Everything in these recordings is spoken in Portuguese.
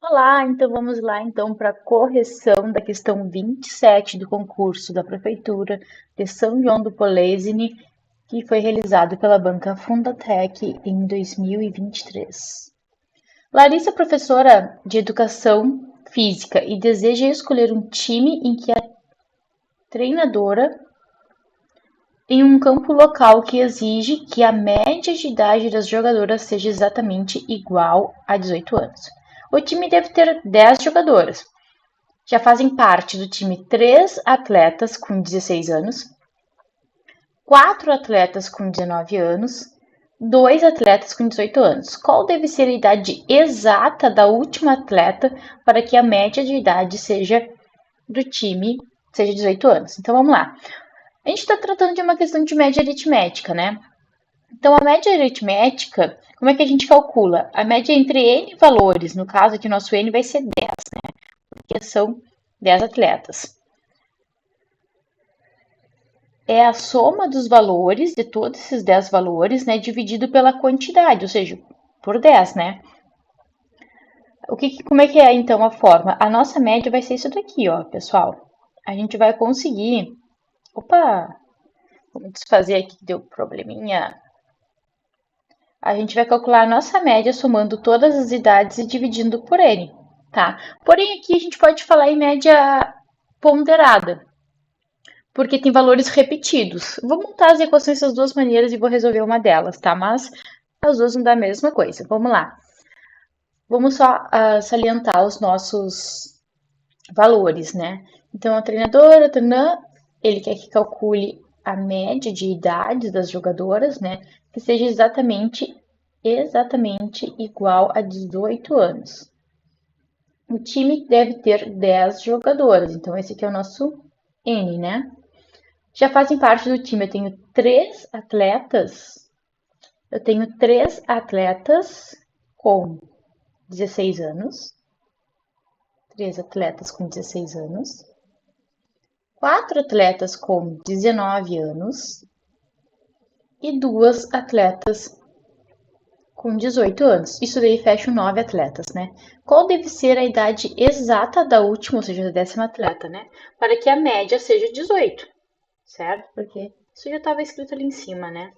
Olá, então vamos lá para a correção da questão 27 do concurso da Prefeitura de São João do Polesine, que foi realizado pela banca Fundatec em 2023. Larissa é professora de Educação Física e deseja escolher um time em que a treinadora em um campo local que exige que a média de idade das jogadoras seja exatamente igual a 18 anos. O time deve ter 10 jogadoras. Já fazem parte do time 3 atletas com 16 anos, 4 atletas com 19 anos, 2 atletas com 18 anos. Qual deve ser a idade exata da última atleta para que a média de idade seja do time seja 18 anos? Então vamos lá. A gente está tratando de uma questão de média aritmética, né? Então, a média aritmética, como é que a gente calcula? A média entre N valores, no caso aqui, nosso N vai ser 10, né? Porque são 10 atletas. É a soma dos valores, de todos esses 10 valores, né, dividido pela quantidade, ou seja, por 10, né? Como é que é, então, a forma? A nossa média vai ser isso daqui, ó, pessoal. A gente vai conseguir... Opa! Vamos desfazer aqui que deu probleminha. A gente vai calcular a nossa média somando todas as idades e dividindo por N, tá? Porém, aqui a gente pode falar em média ponderada, porque tem valores repetidos. Vou montar as equações dessas duas maneiras e vou resolver uma delas, tá? Mas as duas vão dar a mesma coisa. Vamos lá. Vamos só salientar os nossos valores, né? Então, a treinadora, ele quer que calcule a média de idades das jogadoras, né? Que seja exatamente igual a 18 anos. O time deve ter 10 jogadoras, então esse aqui é o nosso N, né? Já fazem parte do time, eu tenho três atletas com 16 anos, 4 atletas com 19 anos e 2 atletas com 18 anos. Isso daí fecha 9 atletas, né? Qual deve ser a idade exata da última, ou seja, da décima atleta, né? Para que a média seja 18, certo? Porque isso já estava escrito ali em cima, né?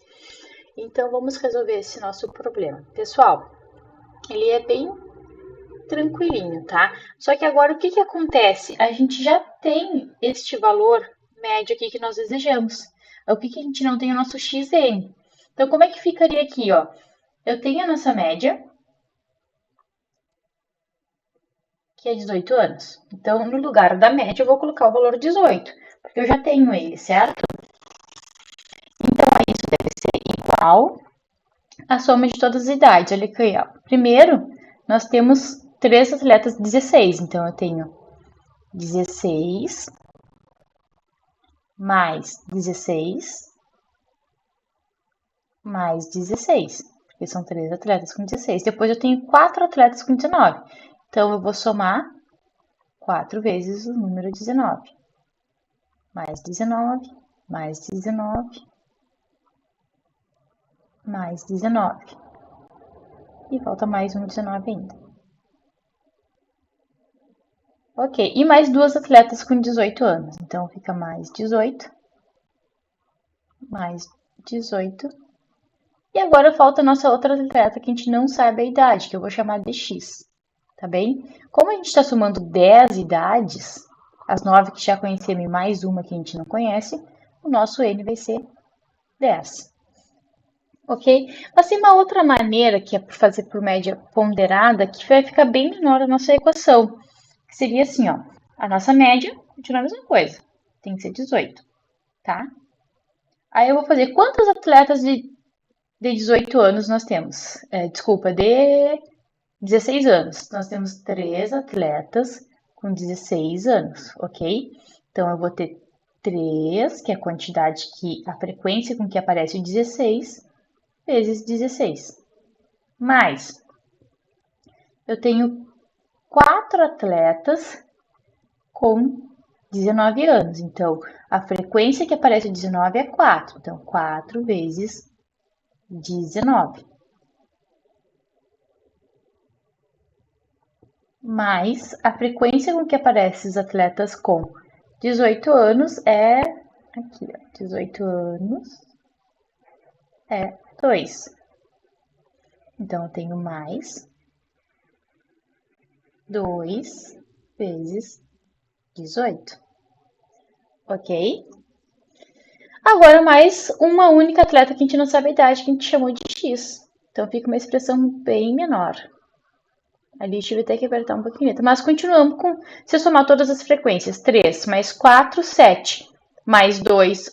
Então, vamos resolver esse nosso problema. Pessoal, ele é bem tranquilinho, tá? Só que agora o que que acontece? A gente já tem este valor médio aqui que nós desejamos. O que que a gente não tem? O nosso xn. Então, como é que ficaria aqui, ó? Eu tenho a nossa média, que é 18 anos. Então, no lugar da média, eu vou colocar o valor 18, porque eu já tenho ele, certo? Então, isso deve ser igual à soma de todas as idades. Olha aqui, ó. Primeiro, nós temos 3 atletas 16, então eu tenho 16 mais 16, porque são 3 atletas com 16. Depois eu tenho 4 atletas com 19. Então, eu vou somar 4 vezes o número 19. Mais 19, mais 19, mais 19. E falta mais um 19 ainda. Ok, e mais duas atletas com 18 anos. Então, fica mais 18, mais 18. E agora falta a nossa outra atleta que a gente não sabe a idade, que eu vou chamar de X, tá bem? Como a gente está somando 10 idades, as 9 que já conhecemos e mais uma que a gente não conhece, o nosso N vai ser 10. Ok? Mas tem uma outra maneira que é por fazer por média ponderada que vai ficar bem menor a nossa equação. Que seria assim, ó. A nossa média continua a mesma coisa. Tem que ser 18, tá? Aí eu vou fazer quantos atletas de 18 anos nós temos? Desculpa, de 16 anos. Nós temos 3 atletas com 16 anos, ok? Então eu vou ter 3, que é a quantidade a frequência com que aparece o 16, vezes 16. Mais, eu tenho 4 atletas com 19 anos. Então, a frequência que aparece o 19 é 4. Então, 4 vezes 19. mais a frequência com que aparecem os atletas com 18 anos é aqui, ó, 18 anos é 2. Então, eu tenho mais 2 vezes 18, ok? Agora, mais uma única atleta que a gente não sabe a idade, que a gente chamou de X. Então, fica uma expressão bem menor. Ali eu tive até que apertar um pouquinho. Mas continuamos com, se eu somar todas as frequências, 3 mais 4, 7, mais 2,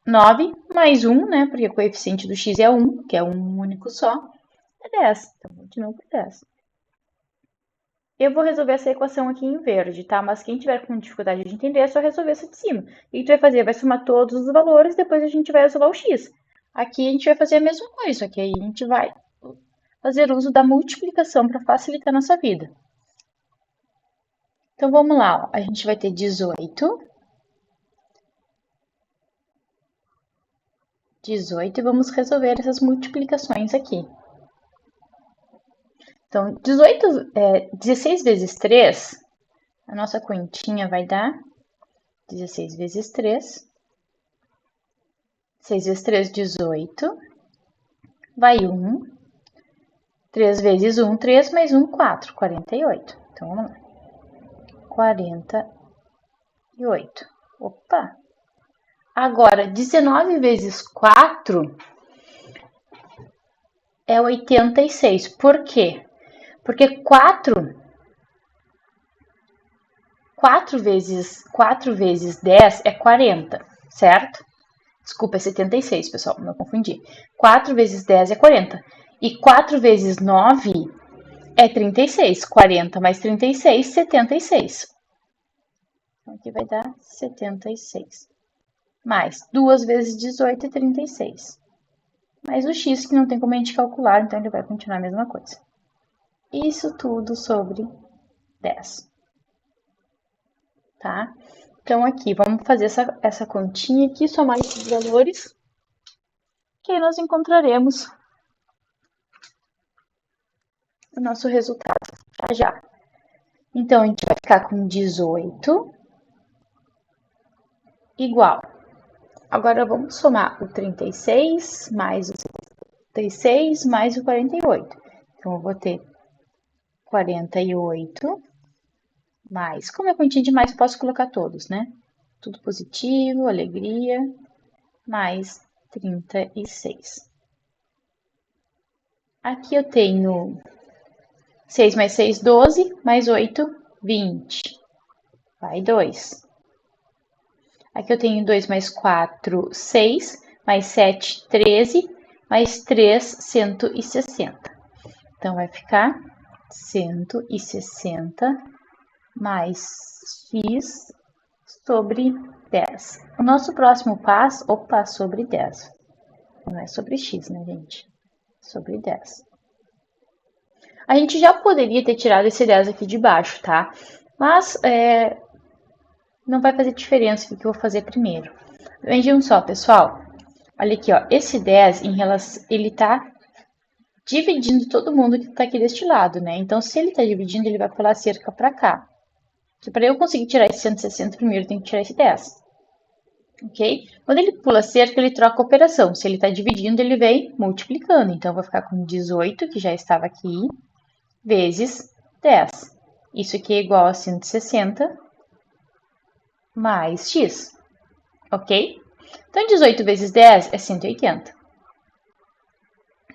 9, mais 1, né? Porque o coeficiente do x é 1, que é um único só, é 10. Então, continuo com 10. Eu vou resolver essa equação aqui em verde, tá? Mas quem tiver com dificuldade de entender, é só resolver essa de cima. O que tu vai fazer? Vai somar todos os valores, depois a gente vai isolar o x. Aqui a gente vai fazer a mesma coisa, só que aí a gente vai fazer uso da multiplicação para facilitar a nossa vida. Então, vamos lá. Ó. A gente vai ter 18 e vamos resolver essas multiplicações aqui. Então, 16 vezes 3, a nossa continha vai dar 16 vezes 3. 6 vezes 3, 18. Vai 1. 3 vezes 1, 3, mais 1, 4. 48. Então, vamos lá. 48. Opa! Agora, 19 vezes 4 é 86. Por quê? Porque 4 vezes 10 é 40, certo? Desculpa, é 76, pessoal, não confundi. 4 vezes 10 é 40. E 4 vezes 9 é 36. 40 mais 36, 76. Então, aqui vai dar 76. Mais 2 vezes 18 é 36. Mais o x, que não tem como a gente calcular, então ele vai continuar a mesma coisa. Isso tudo sobre 10. Tá? Então, aqui, vamos fazer essa continha aqui, somar esses valores, que aí nós encontraremos o nosso resultado já já. Então, a gente vai ficar com 18 igual. Agora, vamos somar o 36 mais o 76 mais o 48. Então, eu vou ter 48 mais... Como é continha de mais, posso colocar todos, né? Tudo positivo, alegria, mais 36. Aqui eu tenho 6 mais 6, 12, mais 8, 20. Vai 2. Aqui eu tenho 2 mais 4, 6, mais 7, 13, mais 3, 160. Então, vai ficar 160 mais x sobre 10. O nosso próximo passo, sobre 10. Não é sobre x, né, gente? Sobre 10. A gente já poderia ter tirado esse 10 aqui de baixo, tá? Mas não vai fazer diferença o que eu vou fazer primeiro. Vejam só, pessoal. Olha aqui, ó. Esse 10, ele tá dividindo todo mundo que tá aqui deste lado, né? Então, se ele tá dividindo, ele vai pular a cerca pra cá. Que para eu conseguir tirar esse 160 primeiro, eu tenho que tirar esse 10. Ok? Quando ele pula a cerca, ele troca a operação. Se ele está dividindo, ele vem multiplicando. Então, eu vou ficar com 18, que já estava aqui, vezes 10. Isso aqui é igual a 160 mais x. Ok? Então, 18 vezes 10 é 180.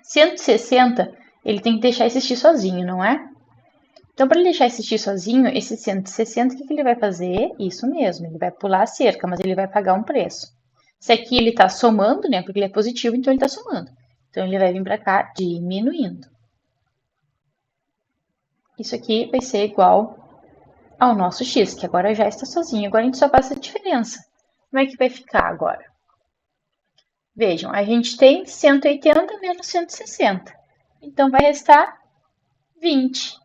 160, ele tem que deixar esse x sozinho, não é? Então, para ele deixar esse x sozinho, esse 160, o que ele vai fazer? Isso mesmo, ele vai pular a cerca, mas ele vai pagar um preço. Se aqui ele está somando, né? Porque ele é positivo, então ele está somando. Então, ele vai vir para cá diminuindo. Isso aqui vai ser igual ao nosso x, que agora já está sozinho. Agora a gente só faz a diferença. Como é que vai ficar agora? Vejam, a gente tem 180 menos 160. Então, vai restar 20,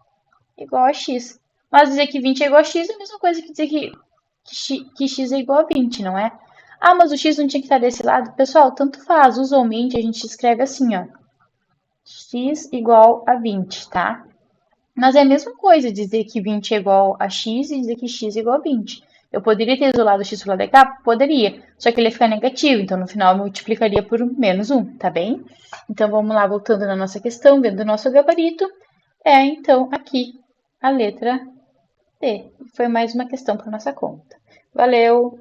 igual a x. Mas dizer que 20 é igual a x é a mesma coisa que dizer que x é igual a 20, não é? Ah, mas o x não tinha que estar desse lado? Pessoal, tanto faz. Usualmente a gente escreve assim, ó. X igual a 20, tá? Mas é a mesma coisa dizer que 20 é igual a x e dizer que x é igual a 20. Eu poderia ter isolado x pro lado de cá? Poderia. Só que ele ia ficar negativo, então no final eu multiplicaria por menos 1, tá bem? Então vamos lá, voltando na nossa questão, vendo o nosso gabarito. É, então, aqui, a letra D. Foi mais uma questão para nossa conta. Valeu!